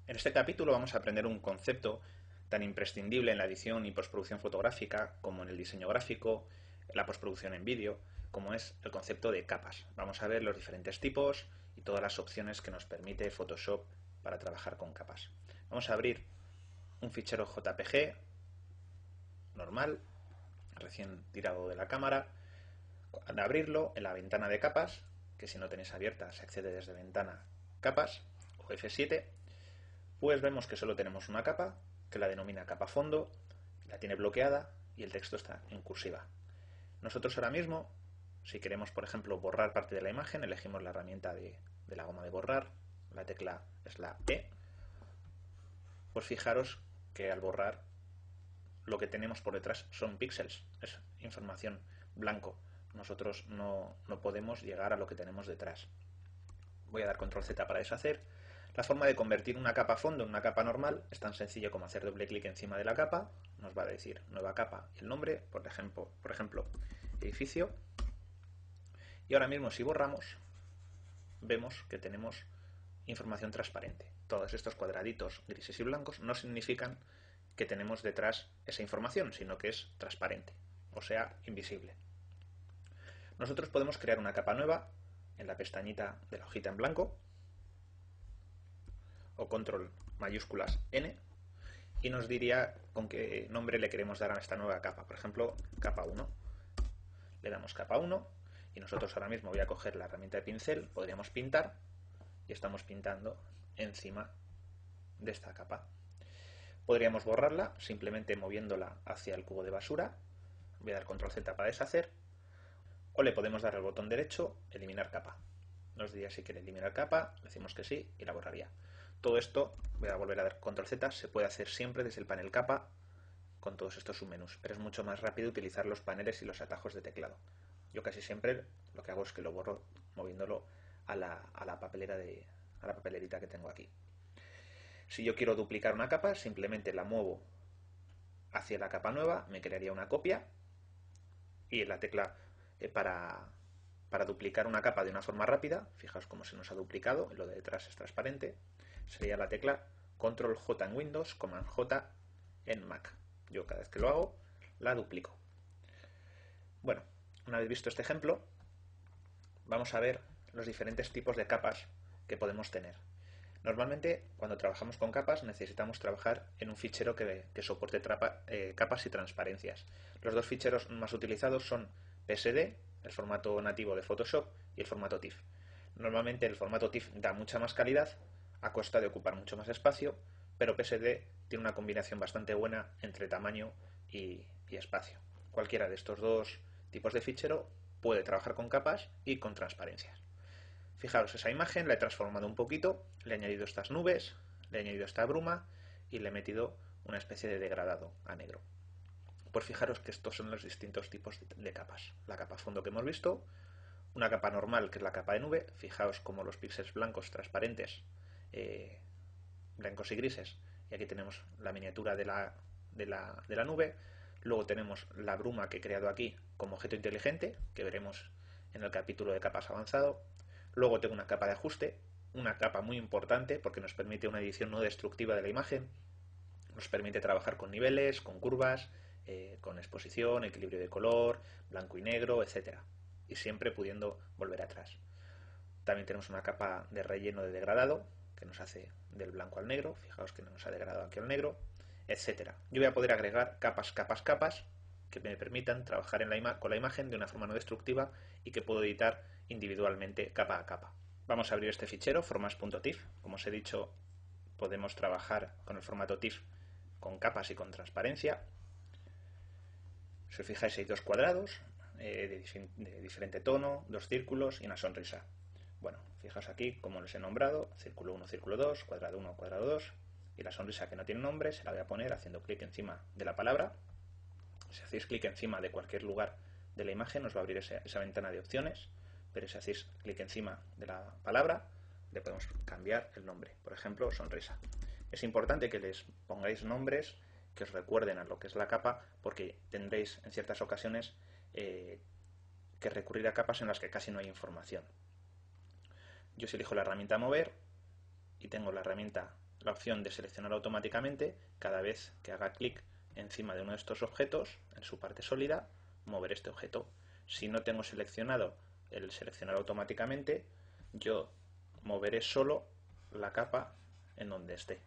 En este capítulo vamos a aprender un concepto tan imprescindible en la edición y postproducción fotográfica como en el diseño gráfico, la postproducción en vídeo, como es el concepto de capas. Vamos a ver los diferentes tipos y todas las opciones que nos permite Photoshop para trabajar con capas. Vamos a abrir un fichero JPG normal, recién tirado de la cámara. Al abrirlo, en la ventana de capas, que si no tenéis abierta se accede desde ventana capas o F7, pues vemos que solo tenemos una capa, que la denomina capa fondo, la tiene bloqueada y el texto está en cursiva. Nosotros ahora mismo, si queremos por ejemplo borrar parte de la imagen, elegimos la herramienta de la goma de borrar, la tecla es la E, pues fijaros que al borrar lo que tenemos por detrás son píxeles, es información blanco. Nosotros no podemos llegar a lo que tenemos detrás. Voy a dar control Z para deshacer. La forma de convertir una capa fondo en una capa normal es tan sencillo como hacer doble clic encima de la capa, nos va a decir nueva capa y el nombre, por ejemplo edificio, y ahora mismo si borramos vemos que tenemos información transparente. Todos estos cuadraditos grises y blancos no significan que tenemos detrás esa información, sino que es transparente, o sea, invisible. Nosotros podemos crear una capa nueva en la pestañita de la hojita en blanco, o control mayúsculas N, y nos diría con qué nombre le queremos dar a esta nueva capa. Por ejemplo, capa 1. Le damos capa 1 y nosotros ahora mismo voy a coger la herramienta de pincel, podríamos pintar y estamos pintando encima de esta capa. Podríamos borrarla simplemente moviéndola hacia el cubo de basura. Voy a dar control Z para deshacer, o le podemos dar al botón derecho, eliminar capa. Nos diría si quiere eliminar capa, le decimos que sí y la borraría. Todo esto, voy a volver a dar control Z, se puede hacer siempre desde el panel capa con todos estos submenús, pero es mucho más rápido utilizar los paneles y los atajos de teclado. Yo casi siempre lo que hago es que lo borro moviéndolo a la papelerita que tengo aquí. Si yo quiero duplicar una capa, simplemente la muevo hacia la capa nueva, me crearía una copia y la tecla para duplicar una capa de una forma rápida, fijaos cómo se nos ha duplicado, lo de detrás es transparente, sería la tecla Control J en Windows, Command J en Mac. Yo cada vez que lo hago, la duplico. Bueno, una vez visto este ejemplo, vamos a ver los diferentes tipos de capas que podemos tener. Normalmente, cuando trabajamos con capas, necesitamos trabajar en un fichero que soporte capas y transparencias. Los dos ficheros más utilizados son PSD, el formato nativo de Photoshop, y el formato TIFF. Normalmente el formato TIFF da mucha más calidad a costa de ocupar mucho más espacio, pero PSD tiene una combinación bastante buena entre tamaño y espacio. Cualquiera de estos dos tipos de fichero puede trabajar con capas y con transparencias. Fijaros, esa imagen la he transformado un poquito, le he añadido estas nubes, le he añadido esta bruma y le he metido una especie de degradado a negro. Pues fijaros que estos son los distintos tipos de capas. La capa fondo que hemos visto, una capa normal que es la capa de nube, fijaos como los píxeles blancos transparentes, blancos y grises, y aquí tenemos la miniatura de la nube. Luego tenemos la bruma que he creado aquí como objeto inteligente, que veremos en el capítulo de capas avanzado. Luego tengo una capa de ajuste, una capa muy importante porque nos permite una edición no destructiva de la imagen, nos permite trabajar con niveles, con curvas, con exposición, equilibrio de color, blanco y negro, etcétera, y siempre pudiendo volver atrás. También tenemos una capa de relleno de degradado que nos hace del blanco al negro, fijaos que nos ha degradado aquí al negro, etcétera. Yo voy a poder agregar capas que me permitan trabajar con la imagen de una forma no destructiva y que puedo editar individualmente capa a capa. Vamos a abrir este fichero, formas.tif. Como os he dicho, podemos trabajar con el formato TIFF con capas y con transparencia. Si os fijáis, hay dos cuadrados de diferente tono, dos círculos y una sonrisa. Bueno, fijaos aquí como les he nombrado, círculo 1, círculo 2, cuadrado 1, cuadrado 2, y la sonrisa que no tiene nombre se la voy a poner haciendo clic encima de la palabra. Si hacéis clic encima de cualquier lugar de la imagen os va a abrir esa ventana de opciones, pero si hacéis clic encima de la palabra le podemos cambiar el nombre, por ejemplo, sonrisa. Es importante que les pongáis nombres que os recuerden a lo que es la capa, porque tendréis en ciertas ocasiones que recurrir a capas en las que casi no hay información. Yo si elijo la herramienta mover y tengo la herramienta la opción de seleccionar automáticamente. Cada vez que haga clic encima de uno de estos objetos, en su parte sólida, mover este objeto. Si no tengo seleccionado el seleccionar automáticamente, yo moveré solo la capa en donde esté.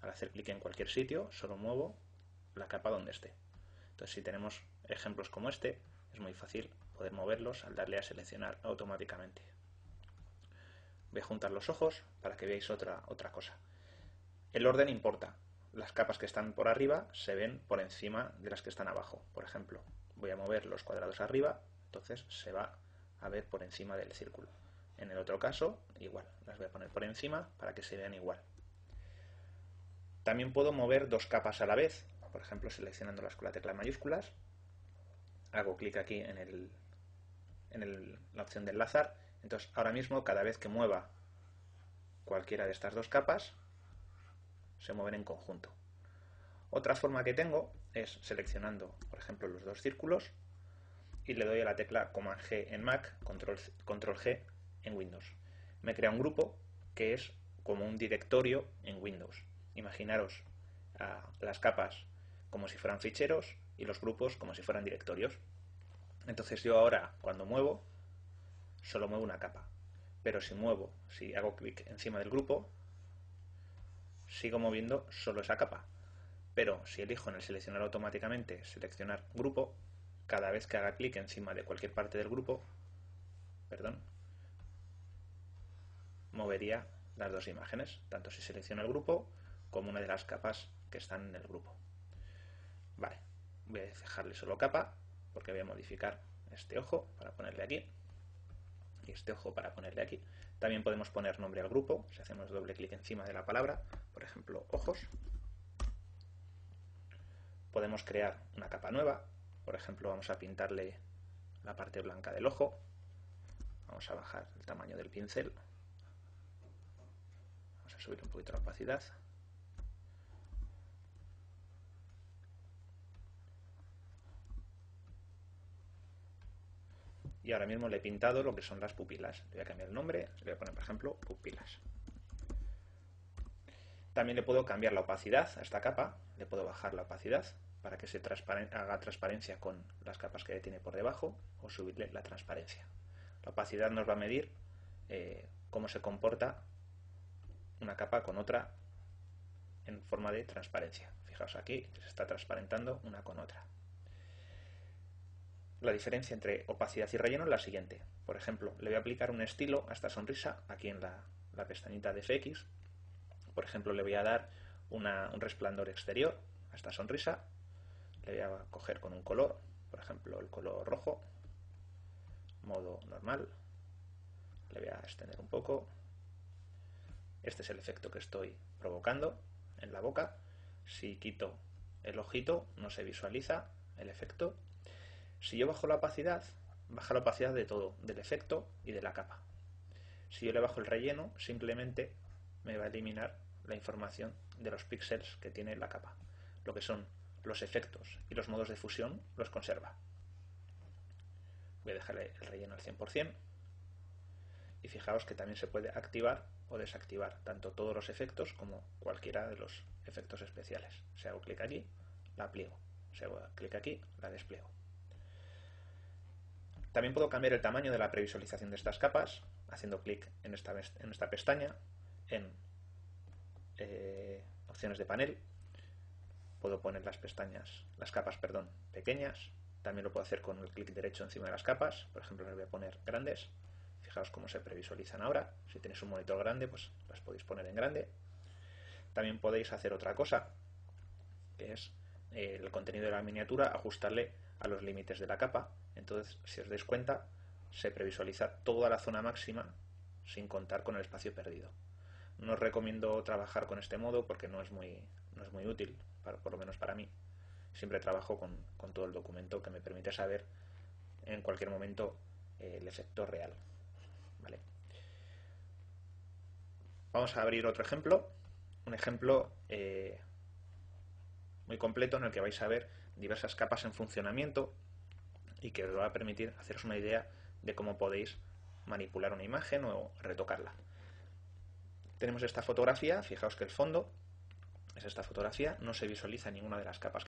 Al hacer clic en cualquier sitio, solo muevo la capa donde esté. Entonces, si tenemos ejemplos como este, es muy fácil poder moverlos al darle a seleccionar automáticamente. Voy a juntar los ojos para que veáis otra cosa. El orden importa. Las capas que están por arriba se ven por encima de las que están abajo. Por ejemplo, voy a mover los cuadrados arriba, entonces se va a ver por encima del círculo. En el otro caso, igual, las voy a poner por encima para que se vean igual. También puedo mover dos capas a la vez, por ejemplo, seleccionándolas con la tecla mayúsculas. Hago clic aquí en la opción de enlazar. Entonces, ahora mismo, cada vez que mueva cualquiera de estas dos capas, se mueven en conjunto. Otra forma que tengo es seleccionando, por ejemplo, los dos círculos y le doy a la tecla Command G en Mac, Control G en Windows. Me crea un grupo que es como un directorio en Windows. Imaginaros las capas como si fueran ficheros y los grupos como si fueran directorios. Entonces yo ahora, cuando muevo, solo muevo una capa. Pero si hago clic encima del grupo, sigo moviendo solo esa capa. Pero si elijo en el seleccionar automáticamente seleccionar grupo, cada vez que haga clic encima de cualquier parte del grupo, movería las dos imágenes, tanto si selecciono el grupo como una de las capas que están en el grupo. Vale, voy a dejarle solo capa porque voy a modificar este ojo para ponerle aquí y este ojo para ponerle aquí. También podemos poner nombre al grupo si hacemos doble clic encima de la palabra, por ejemplo, ojos. Podemos crear una capa nueva, por ejemplo, vamos a pintarle la parte blanca del ojo. Vamos a bajar el tamaño del pincel. Vamos a subir un poquito la opacidad. Y ahora mismo le he pintado lo que son las pupilas. Le voy a cambiar el nombre, le voy a poner, por ejemplo, pupilas. También le puedo cambiar la opacidad a esta capa, le puedo bajar la opacidad para que se haga transparencia con las capas que tiene por debajo, o subirle la transparencia. La opacidad nos va a medir cómo se comporta una capa con otra en forma de transparencia. Fijaos aquí, se está transparentando una con otra. La diferencia entre opacidad y relleno es la siguiente. Por ejemplo, le voy a aplicar un estilo a esta sonrisa aquí en la pestañita de FX. Por ejemplo, le voy a dar un resplandor exterior a esta sonrisa. Le voy a coger con un color, por ejemplo, el color rojo, modo normal. Le voy a extender un poco. Este es el efecto que estoy provocando en la boca. Si quito el ojito, no se visualiza el efecto. Si yo bajo la opacidad, baja la opacidad de todo, del efecto y de la capa. Si yo le bajo el relleno, simplemente me va a eliminar la información de los píxeles que tiene la capa. Lo que son los efectos y los modos de fusión los conserva. Voy a dejarle el relleno al 100%. Y fijaos que también se puede activar o desactivar tanto todos los efectos como cualquiera de los efectos especiales. Si hago clic aquí, la pliego. Si hago clic aquí, la despliego. También puedo cambiar el tamaño de la previsualización de estas capas haciendo clic en esta pestaña, en opciones de panel. Puedo poner las capas pequeñas. También lo puedo hacer con el clic derecho encima de las capas. Por ejemplo, les voy a poner grandes. Fijaos cómo se previsualizan ahora. Si tenéis un monitor grande, pues las podéis poner en grande. También podéis hacer otra cosa, que es el contenido de la miniatura, ajustarle a los límites de la capa. Entonces, si os dais cuenta, se previsualiza toda la zona máxima sin contar con el espacio perdido. No os recomiendo trabajar con este modo porque no es muy útil, por lo menos para mí. Siempre trabajo con todo el documento que me permite saber en cualquier momento el efecto real. ¿Vale? Vamos a abrir otro ejemplo, un ejemplo muy completo en el que vais a ver diversas capas en funcionamiento y que os va a permitir haceros una idea de cómo podéis manipular una imagen o retocarla. tenemos esta fotografía. Fijaos que el fondo es esta fotografía, no se visualiza ninguna de las capas